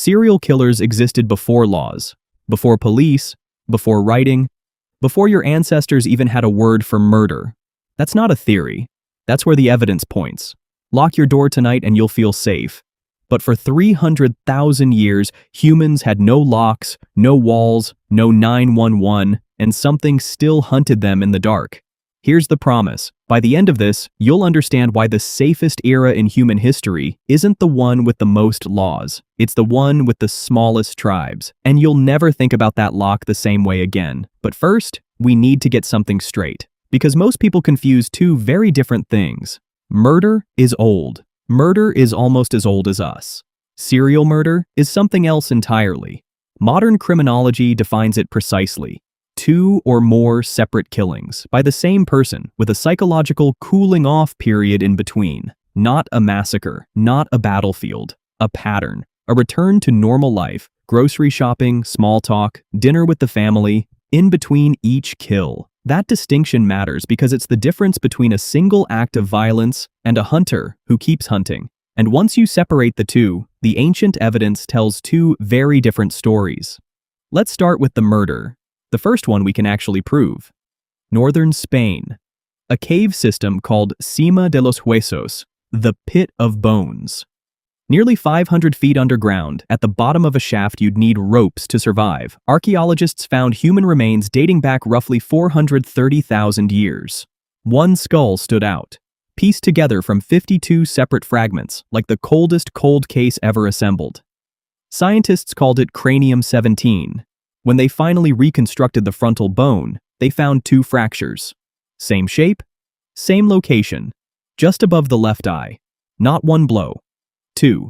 Serial killers existed before laws, before police, before writing, before your ancestors even had a word for murder. That's not a theory. That's where the evidence points. Lock your door tonight and you'll feel safe. But for 300,000 years, humans had no locks, no walls, no 911, and something still hunted them in the dark. Here's the promise. By the end of this, you'll understand why the safest era in human history isn't the one with the most laws. It's the one with the smallest tribes. And you'll never think about that lock the same way again. But first, we need to get something straight. Because most people confuse two very different things. Murder is old. Murder is almost as old as us. Serial murder is something else entirely. Modern criminology defines it precisely. Two or more separate killings by the same person with a psychological cooling-off period in between. Not a massacre, not a battlefield. A pattern. A return to normal life. Grocery shopping, small talk, dinner with the family. In between each kill. That distinction matters because it's the difference between a single act of violence and a hunter who keeps hunting. And once you separate the two, the ancient evidence tells two very different stories. Let's start with the murder. The first one we can actually prove. Northern Spain. A cave system called Cima de los Huesos, the Pit of Bones. Nearly 500 feet underground, at the bottom of a shaft you'd need ropes to survive, archaeologists found human remains dating back roughly 430,000 years. One skull stood out, pieced together from 52 separate fragments, like the coldest cold case ever assembled. Scientists called it Cranium 17. When they finally reconstructed the frontal bone, they found two fractures. Same shape, same location, just above the left eye. Not one blow. Two.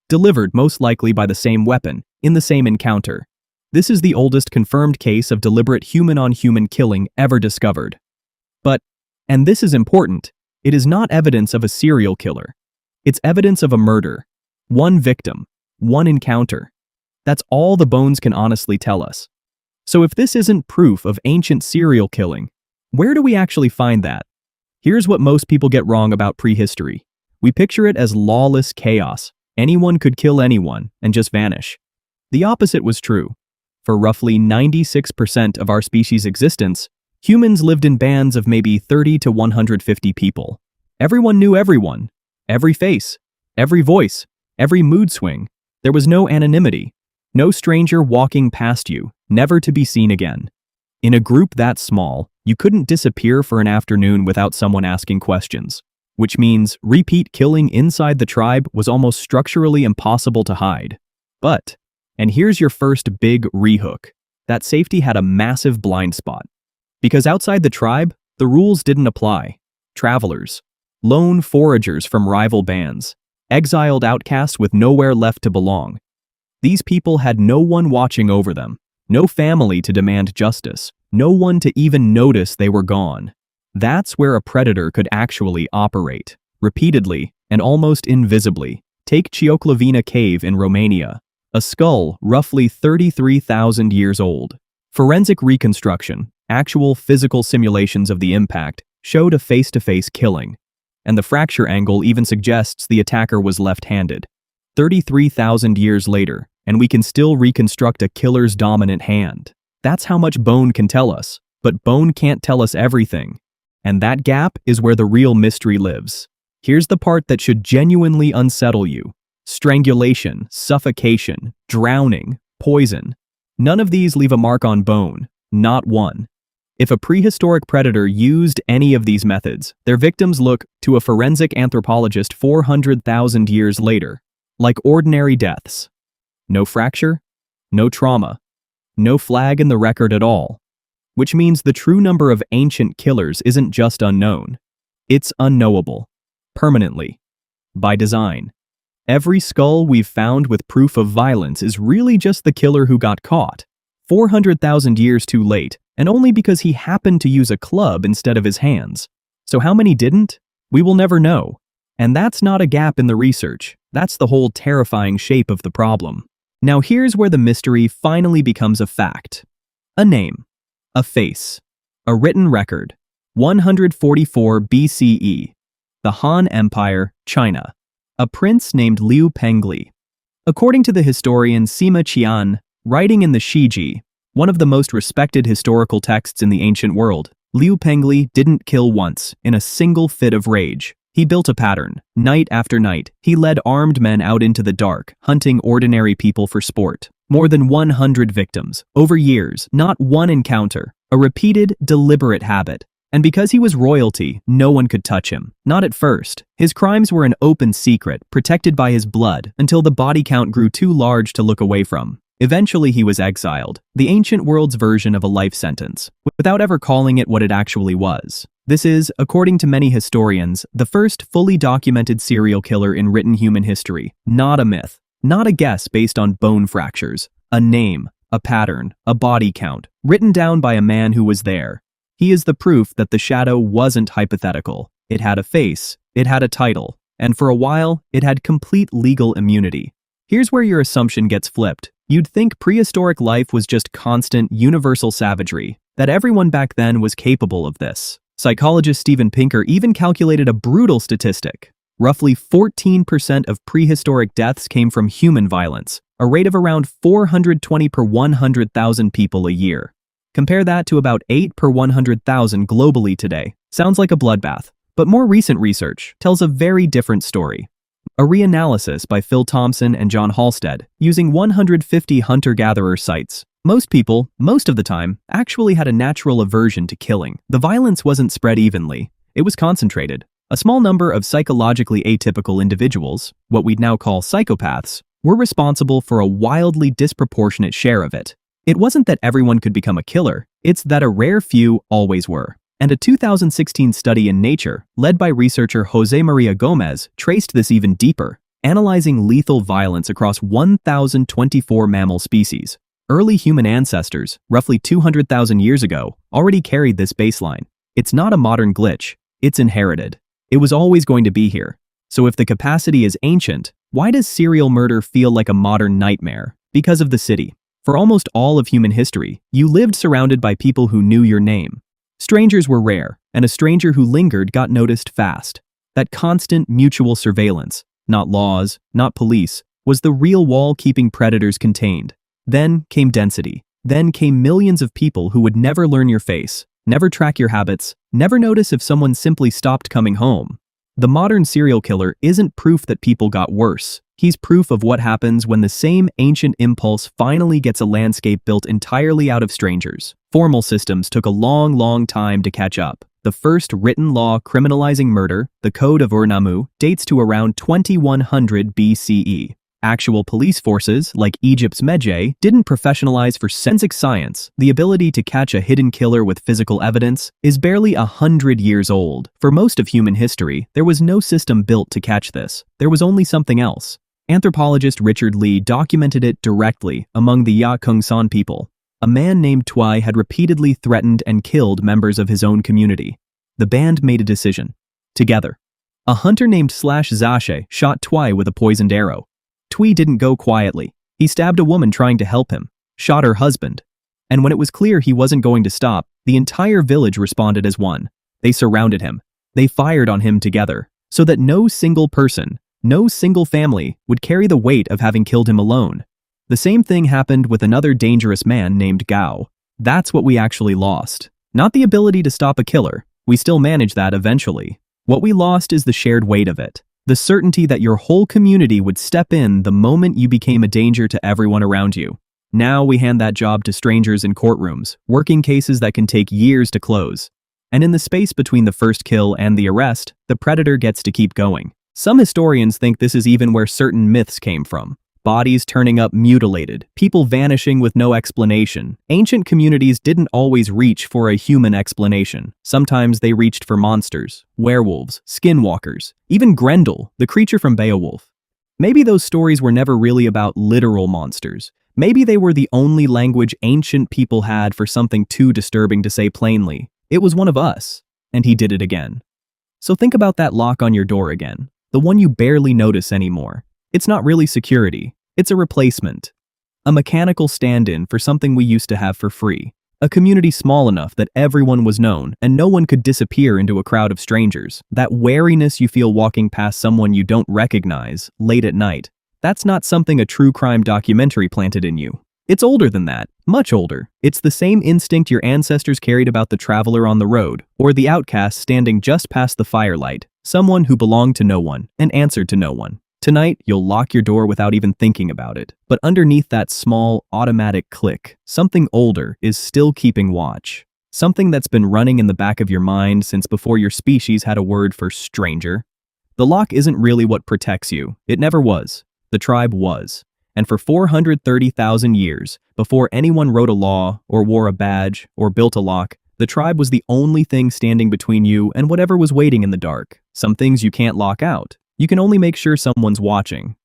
Delivered most likely by the same weapon, in the same encounter. This is the oldest confirmed case of deliberate human-on-human killing ever discovered. But, and this is important, it is not evidence of a serial killer. It's evidence of a murder. One victim. One encounter. That's all the bones can honestly tell us. So if this isn't proof of ancient serial killing, where do we actually find that? Here's what most people get wrong about prehistory. We picture it as lawless chaos. Anyone could kill anyone and just vanish. The opposite was true. For roughly 96% of our species' existence, humans lived in bands of maybe 30 to 150 people. Everyone knew everyone. Every face. Every voice. Every mood swing. There was no anonymity. No stranger walking past you, never to be seen again. In a group that small, you couldn't disappear for an afternoon without someone asking questions. Which means repeat killing inside the tribe was almost structurally impossible to hide. But, and here's your first big rehook, that safety had a massive blind spot. Because outside the tribe, the rules didn't apply. Travelers, lone foragers from rival bands, exiled outcasts with nowhere left to belong. These people had no one watching over them, no family to demand justice, no one to even notice they were gone. That's where a predator could actually operate, repeatedly and almost invisibly. Take Cioclovina Cave in Romania, a skull roughly 33,000 years old. Forensic reconstruction, actual physical simulations of the impact, showed a face-to-face killing, and the fracture angle even suggests the attacker was left-handed. 33,000 years later, and we can still reconstruct a killer's dominant hand. That's how much bone can tell us, but bone can't tell us everything. And that gap is where the real mystery lives. Here's the part that should genuinely unsettle you. Strangulation, suffocation, drowning, poison. None of these leave a mark on bone, not one. If a prehistoric predator used any of these methods, their victims look, to a forensic anthropologist 400,000 years later, like ordinary deaths. No fracture, no trauma, no flag in the record at all. Which means the true number of ancient killers isn't just unknown. It's unknowable. Permanently. By design. Every skull we've found with proof of violence is really just the killer who got caught. 400,000 years too late, and only because he happened to use a club instead of his hands. So how many didn't? We will never know. And that's not a gap in the research. That's the whole terrifying shape of the problem. Now here's where the mystery finally becomes a fact. A name. A face. A written record. 144 BCE. The Han Empire, China. A prince named Liu Pengli. According to the historian Sima Qian, writing in the Shiji, one of the most respected historical texts in the ancient world, Liu Pengli didn't kill once, in a single fit of rage. He built a pattern. Night after night, he led armed men out into the dark, hunting ordinary people for sport. More than 100 victims. Over years, not one encounter. A repeated, deliberate habit. And because he was royalty, no one could touch him. Not at first. His crimes were an open secret, protected by his blood, until the body count grew too large to look away from. Eventually he was exiled, the ancient world's version of a life sentence, without ever calling it what it actually was. This is, according to many historians, the first fully documented serial killer in written human history. Not a myth, not a guess based on bone fractures. A name, a pattern, a body count, written down by a man who was there. He is the proof that the shadow wasn't hypothetical. It had a face, it had a title, and for a while, it had complete legal immunity. Here's where your assumption gets flipped. You'd think prehistoric life was just constant, universal savagery, that everyone back then was capable of this. Psychologist Steven Pinker even calculated a brutal statistic. Roughly 14% of prehistoric deaths came from human violence, a rate of around 420 per 100,000 people a year. Compare that to about 8 per 100,000 globally today. Sounds like a bloodbath. But more recent research tells a very different story. A reanalysis by Phil Thompson and John Halstead, using 150 hunter-gatherer sites. Most people, most of the time, actually had a natural aversion to killing. The violence wasn't spread evenly. It was concentrated. A small number of psychologically atypical individuals, what we'd now call psychopaths, were responsible for a wildly disproportionate share of it. It wasn't that everyone could become a killer, it's that a rare few always were. And a 2016 study in Nature, led by researcher Jose Maria Gomez, traced this even deeper, analyzing lethal violence across 1,024 mammal species. Early human ancestors, roughly 200,000 years ago, already carried this baseline. It's not a modern glitch, it's inherited. It was always going to be here. So if the capacity is ancient, why does serial murder feel like a modern nightmare? Because of the city. For almost all of human history, you lived surrounded by people who knew your name. Strangers were rare, and a stranger who lingered got noticed fast. That constant mutual surveillance, not laws, not police, was the real wall keeping predators contained. Then came density. Then came millions of people who would never learn your face, never track your habits, never notice if someone simply stopped coming home. The modern serial killer isn't proof that people got worse. He's proof of what happens when the same ancient impulse finally gets a landscape built entirely out of strangers. Formal systems took a long time to catch up. The first written law criminalizing murder, the Code of Ur-Nammu, dates to around 2100 BCE. Actual police forces, like Egypt's Medjay, didn't professionalize for forensic science. The ability to catch a hidden killer with physical evidence is barely 100 years old. For most of human history, there was no system built to catch this. There was only something else. Anthropologist Richard Lee documented it directly among the Ya Kung San people. A man named Twai had repeatedly threatened and killed members of his own community. The band made a decision. Together. A hunter named Zashe shot Twai with a poisoned arrow. Twai didn't go quietly. He stabbed a woman trying to help him, shot her husband. And when it was clear he wasn't going to stop, the entire village responded as one. They surrounded him. They fired on him together, so that no single person, no single family would carry the weight of having killed him alone. The same thing happened with another dangerous man named Gao. That's what we actually lost. Not the ability to stop a killer. We still manage that eventually. What we lost is the shared weight of it. The certainty that your whole community would step in the moment you became a danger to everyone around you. Now we hand that job to strangers in courtrooms, working cases that can take years to close. And in the space between the first kill and the arrest, the predator gets to keep going. Some historians think this is even where certain myths came from. Bodies turning up mutilated, people vanishing with no explanation. Ancient communities didn't always reach for a human explanation. Sometimes they reached for monsters, werewolves, skinwalkers, even Grendel, the creature from Beowulf. Maybe those stories were never really about literal monsters. Maybe they were the only language ancient people had for something too disturbing to say plainly. It was one of us, and he did it again. So think about that lock on your door again, the one you barely notice anymore. It's not really security, it's a replacement. A mechanical stand-in for something we used to have for free. A community small enough that everyone was known and no one could disappear into a crowd of strangers. That wariness you feel walking past someone you don't recognize late at night. That's not something a true crime documentary planted in you. It's older than that, much older. It's the same instinct your ancestors carried about the traveler on the road, or the outcast standing just past the firelight, someone who belonged to no one and answered to no one. Tonight, you'll lock your door without even thinking about it. But underneath that small, automatic click, something older is still keeping watch. Something that's been running in the back of your mind since before your species had a word for stranger. The lock isn't really what protects you. It never was. The tribe was. And for 430,000 years, before anyone wrote a law, or wore a badge, or built a lock, the tribe was the only thing standing between you and whatever was waiting in the dark. Some things you can't lock out. You can only make sure someone's watching.